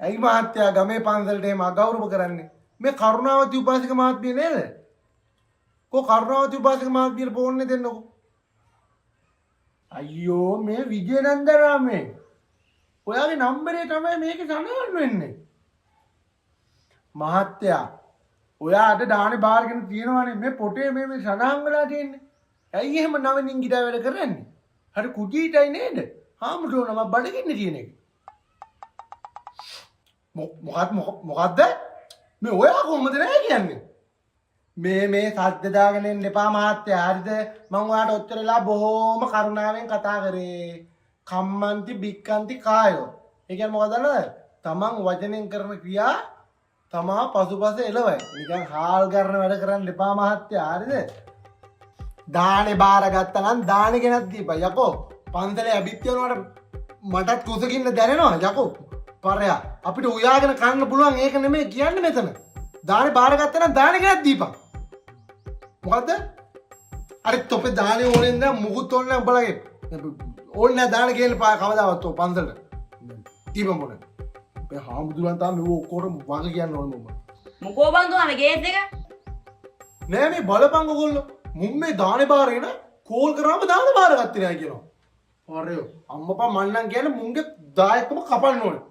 ඇයි මහත්තයා ගමේ පන්සලට එහෙම අගෞරව කරන්නේ? මේ කරුණාවති උපාසක මහත්මිය නේද? කො කරුණාවති උපාසක මහත්මියට ෆෝන් දෙන්නකෝ. අයියෝ මේ විජේනන්දරාමේ. ඔයාගේ නම්බරේ තමයි මේකේ සඳහන් වෙන්නේ. මහත්තයා ඔයාට දානේ බාරගෙන තියෙනවානේ මේ පොටේ මේ සඳහන් වෙලා තියෙන්නේ. ඇයි එහෙම නවනින් ගිටා වැඩ කරන්නේ? හරි කුටීටයි නේද? හාමුදුරුවෝ නම බඩගින්න තියෙන එක. මොකද්ද? මේ ඔයා කොහොමද නැහැ කියන්නේ? මේ සද්ද දාගෙන ඉන්න එපා මහත්තයා. හරිද? මම ඔයාට ඔච්චරලා බොහොම කරුණාවෙන් කතා කරේ. කම්මන්ති බික්කන්ති කායෝ. ඒ කියන්නේ මොකද දන්නවද? තමන් වචනෙන් කරන ක්‍රියා තමා පසුපස එළවයි. නිකන් හාල් කරන වැඩ කරන්න එපා මහත්තයා. හරිද? දානේ බාරගත්තා නම් දානේ ගෙනත් දීපන්. යකෝ පන්සලේ ඇබිත් යනකොට මටත් කුසකින්න දැනෙනවා. යකෝ පරයා අපිට උයාගෙන කන්න පුළුවන් ඒක නෙමෙයි කියන්නේ මෙතන. දානේ බාරගත්තා නම් දානේ ගෙනත් දීපන්. මොකද්ද? අර තොපේ දානේ ඕනේ නැත්නම් මුකුත් ඕනේ නැහැ උඹලගේ. ඕනේ නැහැ දානේ ගේන්න කවදාවත් ඔය පන්සලට. දීපන් මොනේ. මේ හාමුදුරන් තාම මේ ඔක්කොටම වග කියන්න ඕනේ මම. මොකෝ බං දුවන්නේ ගේට් එක? නෑ මේ බලපං ඔයගොල්ලෝ. මුන් මේ දානේ බාරගෙන කෝල් කරාම දානේ බාරගත්තේ නෑ කියනවා. හරියෝ අම්මපා මන්නම් කියන්නේ මුන්ගේ දායකම කපන්න ඕනේ.